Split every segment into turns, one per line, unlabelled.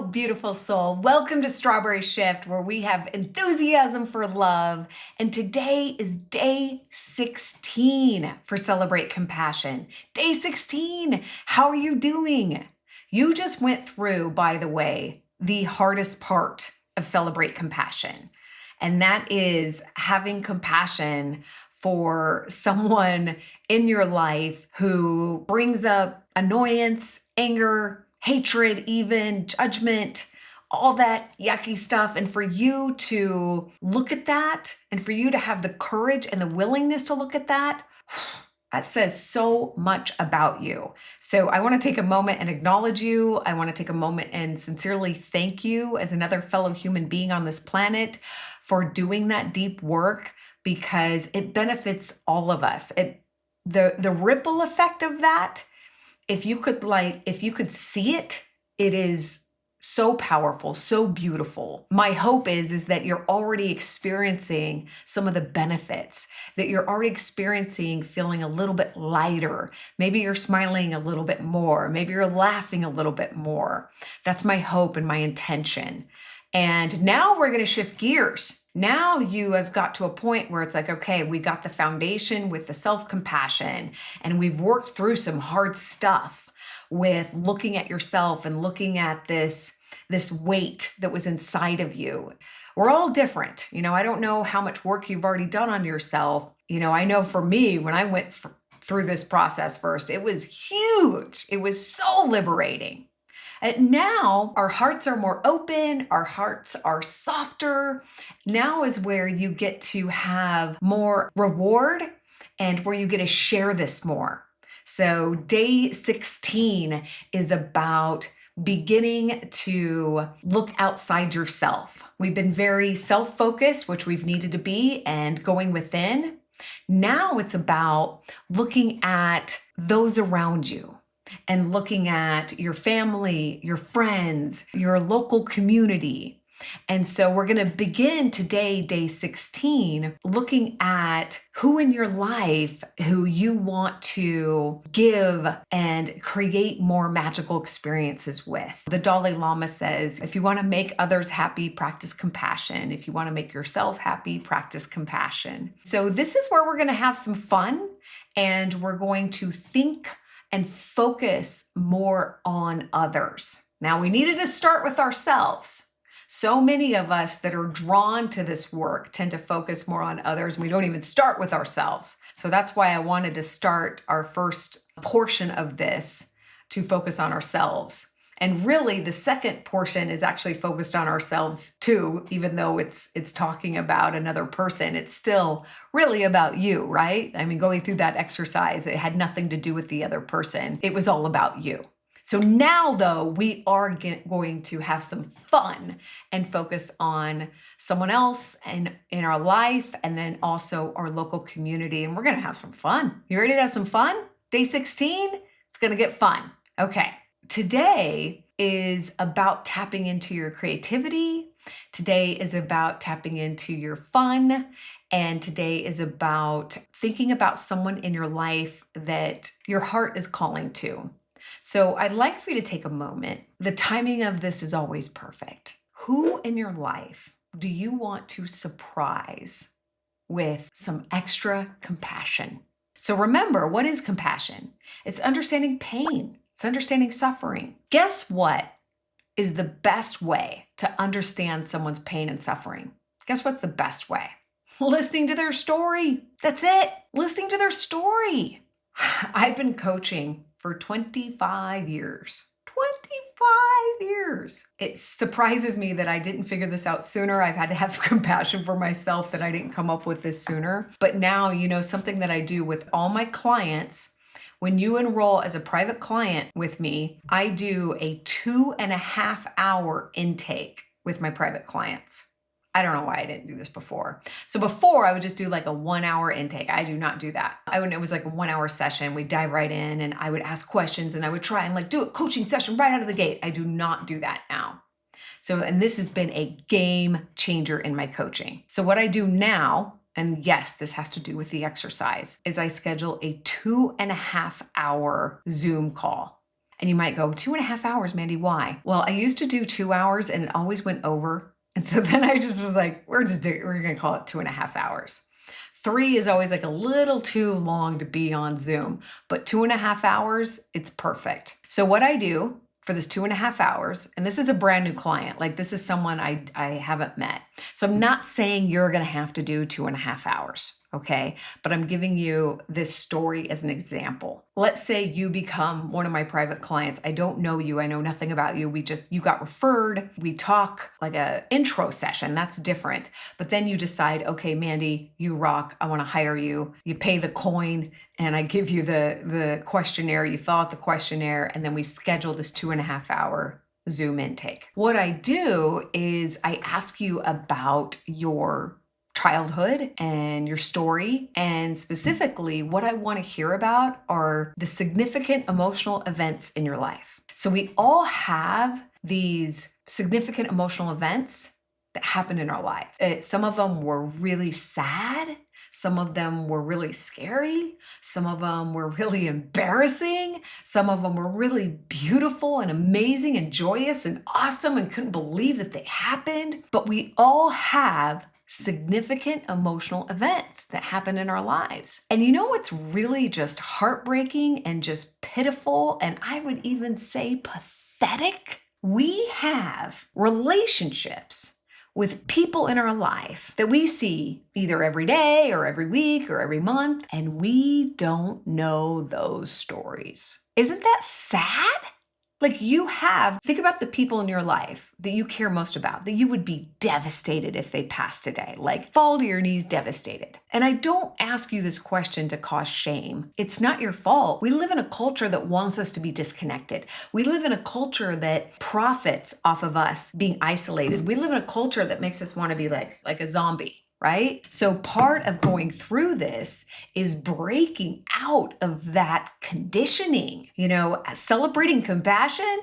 Hello, beautiful soul. Welcome to Strawberry Shift, where we have enthusiasm for love. And today is day 16 for Celebrate Compassion. Day 16. How are you doing? You just went through, by the way, the hardest part of Celebrate Compassion. And that is having compassion for someone in your life who brings up annoyance, anger, hatred, even judgment, all that yucky stuff. And for you to look at that and for you to have the courage and the willingness to look at that, that says so much about you. So I want to take a moment and acknowledge you. I want to take a moment and sincerely thank you as another fellow human being on this planet for doing that deep work, because it benefits all of us. The ripple effect of that, if you could see it, it is so powerful, so beautiful. My hope is that you're already experiencing some of the benefits, that you're already experiencing feeling a little bit lighter. Maybe you're smiling a little bit more. Maybe you're laughing a little bit more. That's my hope and my intention. And now we're going to shift gears. Now you have got to a point where it's like, okay, we got the foundation with the self-compassion, and we've worked through some hard stuff with looking at yourself and looking at this weight that was inside of you. We're all different. I don't know how much work you've already done on yourself. I know for me, when I went through this process first, it was huge. It was so liberating. And now our hearts are more open, our hearts are softer. Now is where you get to have more reward and where you get to share this more. So day 16 is about beginning to look outside yourself. We've been very self-focused, which we've needed to be, and going within. Now it's about looking at those around you, and looking at your family, your friends, your local community. And so we're going to begin today, day 16, looking at who in your life who you want to give and create more magical experiences with. The Dalai Lama says, if you want to make others happy, practice compassion. If you want to make yourself happy, practice compassion. So this is where we're going to have some fun, and we're going to think and focus more on others. Now, we needed to start with ourselves. So many of us that are drawn to this work tend to focus more on others. We don't even start with ourselves. So that's why I wanted to start our first portion of this to focus on ourselves. And really, the second portion is actually focused on ourselves too, even though it's talking about another person. It's still really about you, right? I mean, going through that exercise, it had nothing to do with the other person. It was all about you. So now, though, we are going to have some fun and focus on someone else and in our life, and then also our local community. And we're going to have some fun. You ready to have some fun? Day 16, it's going to get fun. Okay. Today is about tapping into your creativity. Today is about tapping into your fun. And today is about thinking about someone in your life that your heart is calling to. So I'd like for you to take a moment. The timing of this is always perfect. Who in your life do you want to surprise with some extra compassion? So remember, what is compassion? It's understanding pain. It's understanding suffering. Guess what is the best way to understand someone's pain and suffering? Guess what's the best way? Listening to their story. That's it. Listening to their story. I've been coaching for 25 years. 25 years. It surprises me that I didn't figure this out sooner. I've had to have compassion for myself that I didn't come up with this sooner. But now, something that I do with all my clients. When you enroll as a private client with me, I do a 2.5 hour intake with my private clients. I don't know why I didn't do this before. So before I would just do like a 1 hour intake. I do not do that. It was like a 1 hour session. We'd dive right in and I would ask questions and I would try and do a coaching session right out of the gate. I do not do that now. And this has been a game changer in my coaching. So what I do now, and yes, this has to do with the exercise, is I schedule a 2.5 hour Zoom call. And you might go, 2.5 hours, Mandy, why? Well, I used to do 2 hours and it always went over. And so then I just was like, we're going to call it 2.5 hours. 3 is always like a little too long to be on Zoom, but 2.5 hours, it's perfect. So what I do for this 2.5 hours, and this is a brand new client, like this is someone I haven't met. So I'm not saying you're going to have to do 2.5 hours. Okay. But I'm giving you this story as an example. Let's say you become one of my private clients. I don't know you. I know nothing about you. You got referred. We talk like a intro session. That's different. But then you decide, okay, Mandy, you rock. I want to hire you. You pay the coin and I give you the questionnaire. You fill out the questionnaire and then we schedule this 2.5 hour Zoom intake. What I do is I ask you about your childhood and your story. And specifically, what I want to hear about are the significant emotional events in your life. So we all have these significant emotional events that happen in our life. Some of them were really sad. Some of them were really scary. Some of them were really embarrassing. Some of them were really beautiful and amazing and joyous and awesome and couldn't believe that they happened. But we all have significant emotional events that happen in our lives. And you know what's really just heartbreaking and just pitiful, and I would even say pathetic? We have relationships with people in our life that we see either every day or every week or every month, and we don't know those stories. Isn't that sad? Like think about the people in your life that you care most about, that you would be devastated if they passed today, like fall to your knees devastated. And I don't ask you this question to cause shame. It's not your fault. We live in a culture that wants us to be disconnected. We live in a culture that profits off of us being isolated. We live in a culture that makes us want to be like a zombie. Right? So part of going through this is breaking out of that conditioning. Celebrating compassion,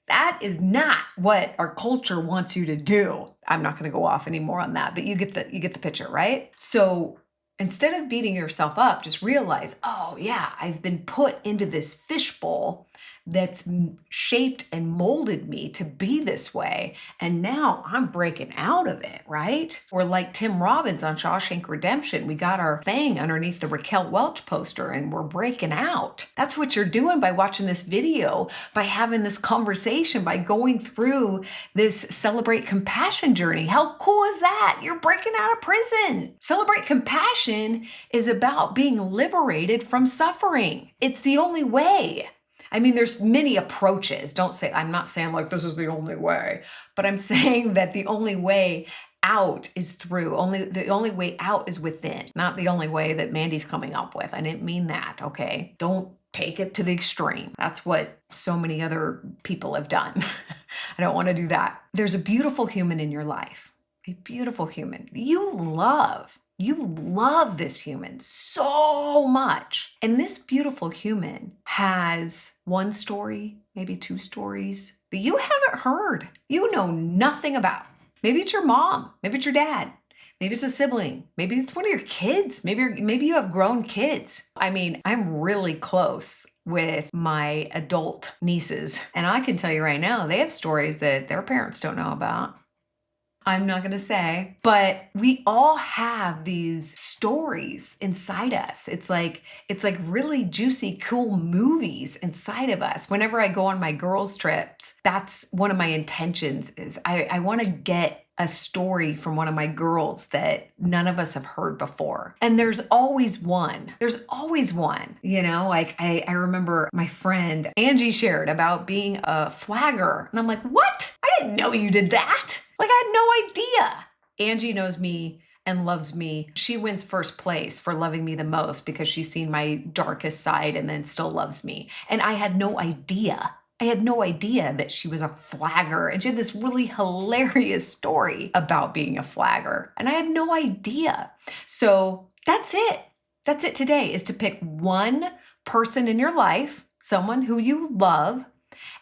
that is not what our culture wants you to do. I'm not going to go off anymore on that, but you get the picture, right? So instead of beating yourself up, just realize, oh yeah, I've been put into this fishbowl that's shaped and molded me to be this way. And now I'm breaking out of it, right? Or like Tim Robbins on Shawshank Redemption, we got our thing underneath the Raquel Welch poster and we're breaking out. That's what you're doing by watching this video, by having this conversation, by going through this Celebrate Compassion journey. How cool is that? You're breaking out of prison. Celebrate Compassion is about being liberated from suffering. It's the only way. I mean, there's many approaches. I'm not saying like this is the only way, but I'm saying that the only way out is through. The only way out is within, not the only way that Mandy's coming up with. I didn't mean that, okay? Don't take it to the extreme. That's what so many other people have done. I don't want to do that. There's a beautiful human in your life, a beautiful human you love. You love this human so much. And this beautiful human has one story, maybe 2 stories that you haven't heard. You know nothing about. Maybe it's your mom. Maybe it's your dad. Maybe it's a sibling. Maybe it's one of your kids. Maybe you have grown kids. I mean, I'm really close with my adult nieces. And I can tell you right now, they have stories that their parents don't know about. I'm not going to say, but we all have these stories inside us. It's like really juicy, cool movies inside of us. Whenever I go on my girls' trips, that's one of my intentions is I want to get a story from one of my girls that none of us have heard before. And there's always one. Like I remember my friend Angie shared about being a flagger. And I'm like, what? I didn't know you did that. Like I had no idea. Angie knows me and loves me. She wins first place for loving me the most because she's seen my darkest side and then still loves me. And I had no idea. I had no idea that she was a flagger. And she had this really hilarious story about being a flagger. And I had no idea. So that's it. That's it today, is to pick one person in your life, someone who you love,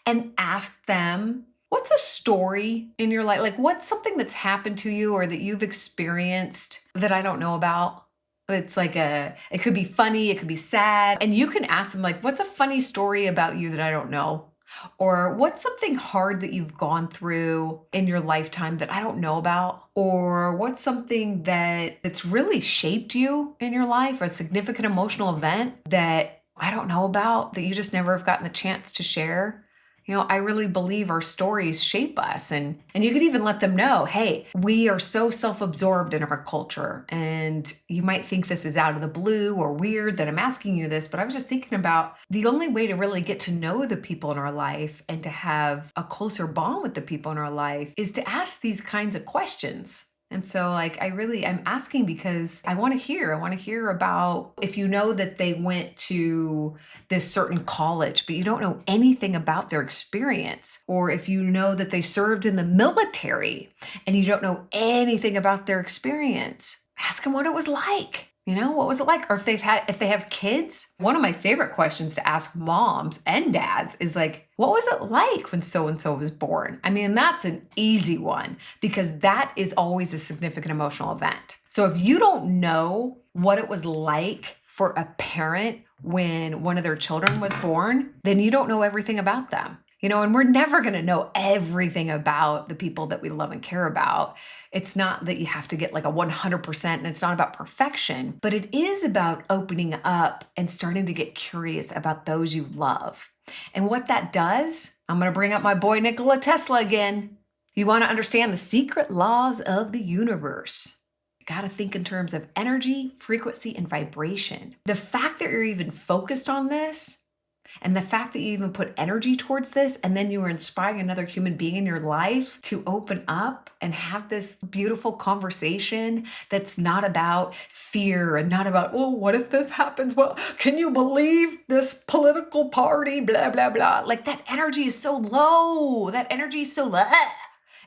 and ask them, what's a story in your life? Like what's something that's happened to you or that you've experienced that I don't know about? It's like it could be funny, it could be sad. And you can ask them like, what's a funny story about you that I don't know? Or what's something hard that you've gone through in your lifetime that I don't know about? Or what's something that's really shaped you in your life, or a significant emotional event that I don't know about, that you just never have gotten the chance to share? I really believe our stories shape us, and you could even let them know, hey, we are so self-absorbed in our culture, and you might think this is out of the blue or weird that I'm asking you this, but I was just thinking about the only way to really get to know the people in our life and to have a closer bond with the people in our life is to ask these kinds of questions. And so I'm asking because I want to hear about if you know that they went to this certain college, but you don't know anything about their experience, or if you know that they served in the military and you don't know anything about their experience. Ask them what it was like. What was it like? Or if they have kids. One of my favorite questions to ask moms and dads is like, what was it like when so-and-so was born? I mean, that's an easy one because that is always a significant emotional event. So if you don't know what it was like for a parent when one of their children was born, then you don't know everything about them. And we're never going to know everything about the people that we love and care about. It's not that you have to get like a 100%, and it's not about perfection, but it is about opening up and starting to get curious about those you love. And what that does, I'm going to bring up my boy Nikola Tesla again. You want to understand the secret laws of the universe. Got to think in terms of energy, frequency, and vibration. The fact that you're even focused on this, and the fact that you even put energy towards this, and then you are inspiring another human being in your life to open up and have this beautiful conversation that's not about fear and not about, oh, what if this happens? Well, can you believe this political party? Blah, blah, blah. Like that energy is so low.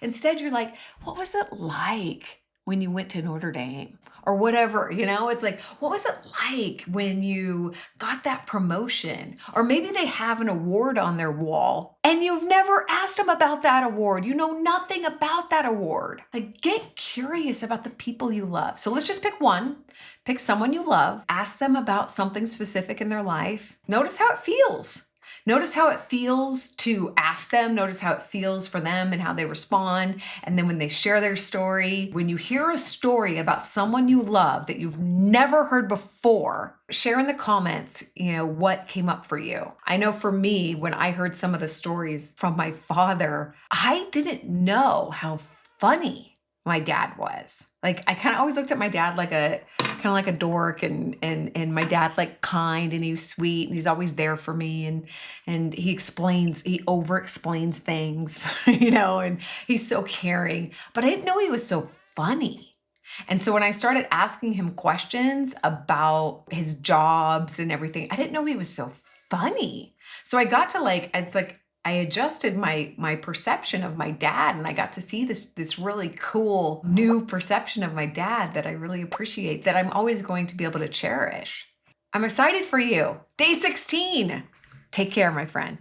Instead, you're like, what was it like when you went to Notre Dame? Or whatever, it's like, what was it like when you got that promotion? Or maybe they have an award on their wall and you've never asked them about that award. You know nothing about that award. Like, get curious about the people you love. So let's just pick one. Pick someone you love. Ask them about something specific in their life. Notice how it feels. Notice how it feels to ask them. Notice how it feels for them and how they respond. And then when they share their story, when you hear a story about someone you love that you've never heard before, share in the comments, what came up for you. I know for me, when I heard some of the stories from my father, I didn't know how funny my dad was. Like, I kind of always looked at my dad like a dork, and my dad like kind, and he was sweet, and he's always there for me, and he over explains things, and he's so caring. But I didn't know he was so funny. And so when I started asking him questions about his jobs and everything, I didn't know he was so funny. So I got to I adjusted my perception of my dad, and I got to see this really cool new perception of my dad that I really appreciate, that I'm always going to be able to cherish. I'm excited for you. Day 16. Take care, my friend.